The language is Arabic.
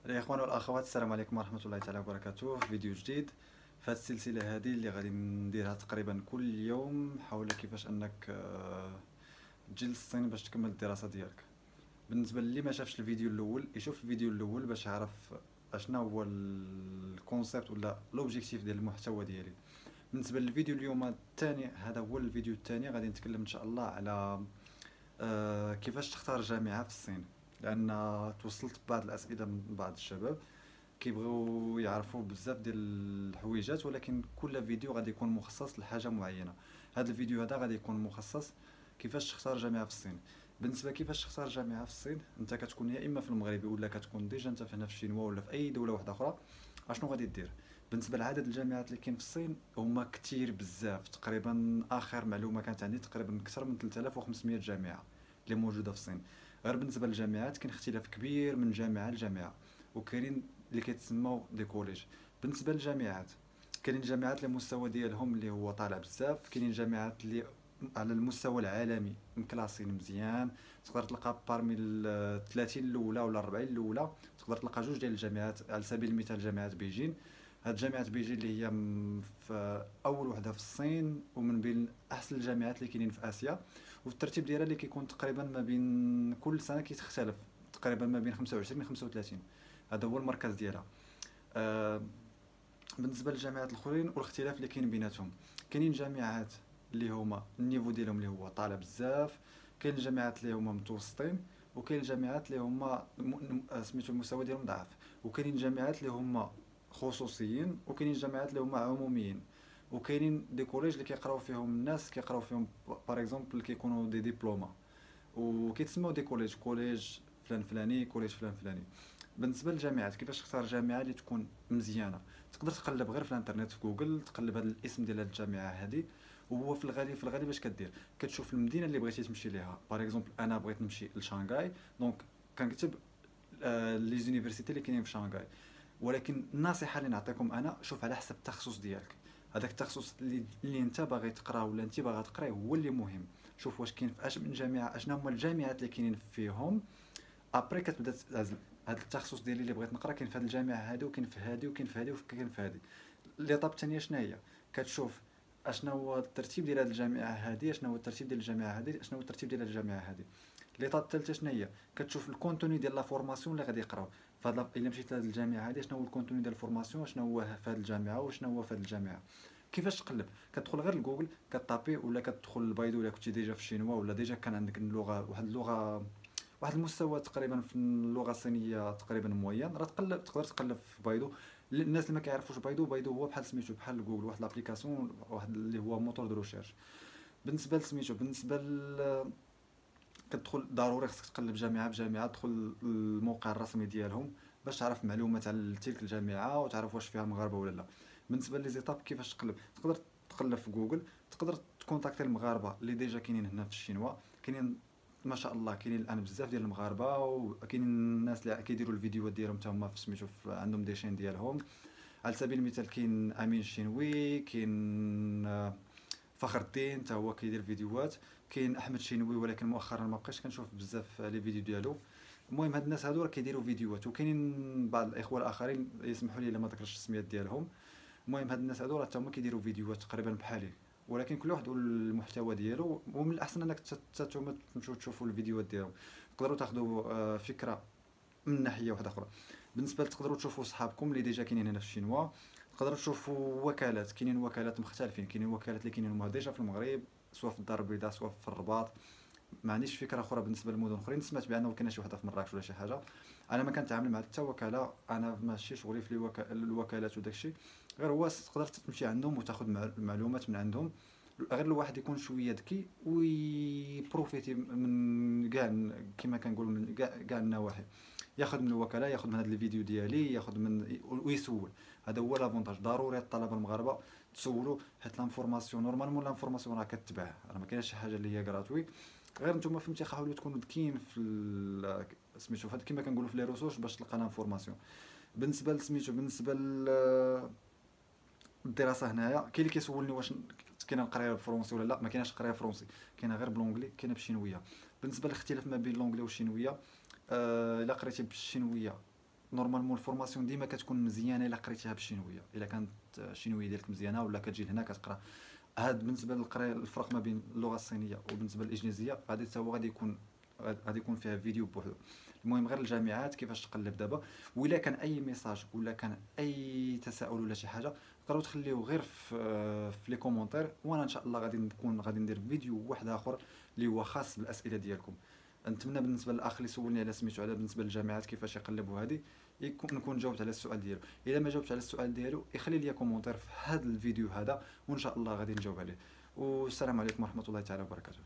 الاخوان والاخوات، السلام عليكم ورحمه الله تعالى وبركاته. في فيديو جديد في هذه السلسله هذه اللي غادي نديرها تقريبا كل يوم حول كيفاش انك تجي للصين باش تكمل الدراسه ديالك. بالنسبه للي ما شافش الفيديو الاول يشوف الفيديو الاول باش يعرف اشنا هو الكونسيبت ولا لوبجيكتيف ديال المحتوى ديالي. بالنسبه للفيديو اليوم الثاني، هذا هو الفيديو الثاني، غادي نتكلم ان شاء الله على كيفاش تختار جامعه في الصين، لان توصلت بعض الاسئله من بعض الشباب كيبغيو يعرفوا بزاف ديال الحويجات، ولكن كل فيديو غادي يكون مخصص لحاجه معينه. هذا الفيديو هذا غادي يكون مخصص كيفاش تختار جامعه في الصين. بالنسبه كيفاش تختار جامعه في الصين، انت كتكون يا اما في المغرب ولا كتكون ديجا انت هنا في الشينوا ولا في اي دوله واحده اخرى. اشنو غادي دير؟ بالنسبه لعدد الجامعات اللي كاين في الصين هما كتير بزاف، تقريبا اخر معلومه كانت عندي تقريبا اكثر من 3500 جامعه اللي موجوده في الصين. غير بالنسبه للجامعات كاين اختلاف كبير من جامعه لجامعه، وكاينين اللي كيتسموا دي كوليج. بالنسبه للجامعات، كاينين جامعات اللي المستوى ديالهم اللي هو طالع بزاف، كاينين جامعات اللي على المستوى العالمي مكلاسين مزيان. تقدر تلقى بارمي ال 30 الاولى ولا 40 الاولى، تقدر تلقى جوج ديال الجامعات. على سبيل المثال جامعه بيجين، هاد جامعه بيجين اللي هي في اول وحده في الصين ومن بين احسن الجامعات اللي كاينين في اسيا. والترتيب ديالها اللي كيكون تقريبا ما بين كل سنه كيتختلف، تقريبا ما بين 25 ل 35. هذا هو المركز ديالها. آه، بالنسبه للجامعات الاخرين والاختلاف اللي كاين بيناتهم، كاينين جامعات اللي هما النيفو ديالهم اللي هو طالع بزاف، كاين الجامعات اللي هما متوسطين، وكاين الجامعات اللي هما سميتو المستوى ديالهم ضعف، وكاينين جامعات اللي هما خصوصيين، وكاينين جامعات اللي هما عموميين، وكاينين دي كوليج اللي كيقراو فيهم الناس كيقراو فيهم باغ اكزومبل كيكونوا دي ديبلوما، وكيتسموا دي كوليج، كوليج فلان فلاني، كوليج فلان فلاني. بالنسبه للجامعات، كيفاش تختار جامعه اللي تكون مزيانه؟ تقدر تقلب غير في الانترنت في جوجل، تقلب هذا الاسم ديال هاد الجامعه هذه، وهو في الغالب اش كدير؟ كتشوف المدينه اللي بغيتي تمشي ليها. باغ اكزومبل انا بغيت نمشي لشانغاي، دونك كنكتب لي زونيفرسيتي اللي كاينين في شانغاي. ولكن النصيحه اللي نعطيكم انا، شوف على حسب التخصص ديالك. هذاك التخصص اللي انت باغي تقراه ولا انت باغا تقراه هو اللي مهم. شوف واش كاين في اش من جامعه، اشنا هما الجامعات اللي كاينين فيهم. ابري كتبدا تعزل هذا التخصص ديالي اللي بغيت نقرا، كاين في هذه الجامعه هذه، وكاين في هذه، وكاين في هذه، وكاين في هذه. ليطاب الثانيه شنو هي؟ كتشوف اشنا هو الترتيب ديال هذه الجامعه هذه، اشنا هو الترتيب ديال الجامعه هذه، اشنا هو الترتيب ديال الجامعه هذه. ليطاب الثالثه شنو هي؟ كتشوف الكونتوني ديال لا فورماسيون اللي غادي يقراو. الا مشيت لهاد الجامعه هذه، شنو هو الكونتوني ديال الفورماسيون، شنو هو في هذه الجامعه وشنو هو في هذه الجامعه. كيفاش تقلب؟ كتدخل غير لجوجل، كطابي، ولا كتدخل للبايدو الا كنتي ديجا في الشينوا ولا ديجا كان عندك اللغه، واحد المستوى تقريبا في اللغه الصينيه تقريبا معين، راه تقدر تقلب في بايدو. الناس اللي ما كيعرفوش بايدو، بايدو هو بحال سميتو بحال جوجل، واحد لابليكاسيون، واحد اللي هو موتور دو ريشيرش. بالنسبه لسميتو، كتدخل ضروري خصك تقلب جامعه بجامعه، تدخل الموقع الرسمي ديالهم باش تعرف معلومات على تلك الجامعه وتعرف واش فيها مغاربه ولا لا. بالنسبه لي زيتاب كيفاش تقلب، تقدر تقلب في جوجل، تقدر تكونتاكتي المغاربه اللي ديجا كاينين هنا في الشينوا. كاينين ما شاء الله، كاينين الان بزاف ديال المغاربه، وكاينين الناس اللي كيديروا الفيديوهات ديالهم حتى هما في سميتو عندهم دي شين ديالهم. على سبيل المثال كاين امين الشنوي، كاين فخر الدين حتى هو كيدير فيديوهات، كاين احمد شينوي ولكن مؤخرا ما بقيتش كنشوف بزاف لي فيديو ديالو. المهم هاد الناس هادو راه كيديروا فيديوهات، وكاينين بعض الاخوه الاخرين يسمحوا لي الا ما ذكرتش السميات ديالهم. المهم هاد الناس هادو راه حتى هما كيديروا فيديوهات تقريبا بحالي، ولكن كل واحد والمحتوى ديالو. ومن الاحسن انك نتوما تمشيو تشوفوا الفيديوهات ديالهم، تقدروا تاخذوا فكره من ناحيه واحده اخرى. بالنسبه تقدروا تشوفوا صحابكم اللي ديجا كاينين هنا في الشينوا، تقدروا تشوفوا وكالات، كاينين وكالات مختلفين، كاينين وكالات اللي كاينين هما ديجا في المغرب، سواء في الدار البيضاء سواء في الرباط. ما عنديش فكره اخرى بالنسبه للمدن الاخرين، سمعت بانه كاينه شي وحده في مراكش ولا شي حاجه. انا ما كنتعامل مع حتى وكاله، انا ماشي شغلي في الوكالات وداك الشيء. غير هو تقدر تمشي عندهم وتاخذ معلومات من عندهم. غير الواحد يكون شويه ذكي ويبروفيتي من كاع، كما كنقولوا من كاع النواحي. ياخذ من الوكاله، ياخذ من هذا الفيديو ديالي، ياخذ من ويسول. هذا هو لافونتاج. ضروري الطلبه المغاربه تسولوا، حيت لانفورماسيون نورمالمون لانفورماسيون راه كتباع، راه ما كاينش شي حاجه اللي هي غراتوي. غير نتوما فهمتي، حاولوا تكونوا ذكيين في سميتو فهاد كما كنقولوا في لي ريسورس باش تلقى لانفورماسيون. بالنسبه لسميتو، بالنسبه للدراسه هنايا، كاين اللي كيسولني واش كاينه القرايه بالفرنسي ولا لا. ما كايناش قرايه فرنسي، كاينه غير بالونجلي، كاينه بالشينويه. بالنسبه للاختلاف ما بين اللونجلي والشينويه، الا قريتي بالشينويه نورمالمون الفورماسيون ديما كتكون مزيانه الا قريتيها بالشينويه، الا كانت الشينويه ديالك مزيانه ولا كتجي لهنا كتقرا. هاد بالنسبه للقرايه الفرق ما بين اللغه الصينيه وبالنسبه للانجليزيه غادي حتى هو غادي يكون فيها فيديو بوحدو. المهم غير الجامعات كيفاش تقلب دابا، وإلا كان اي ميساج ولا كان اي تساؤل ولا شي حاجه تقدروا تخليوه غير في لي كومونتير، وانا ان شاء الله غادي ندير فيديو واحد اخر اللي هو خاص بالاسئله ديالكم. نتمنى بالنسبه للاخ اللي سولني على سميتو على بالنسبه للجامعات كيفاش يقلبوا هذه نكون جاوبت على السؤال ديالو. الا ما جاوبتش على السؤال ديالو يخلي لي كومونتير في هذا الفيديو هذا، وان شاء الله غادي نجاوب عليه. والسلام عليكم ورحمه الله تعالى وبركاته.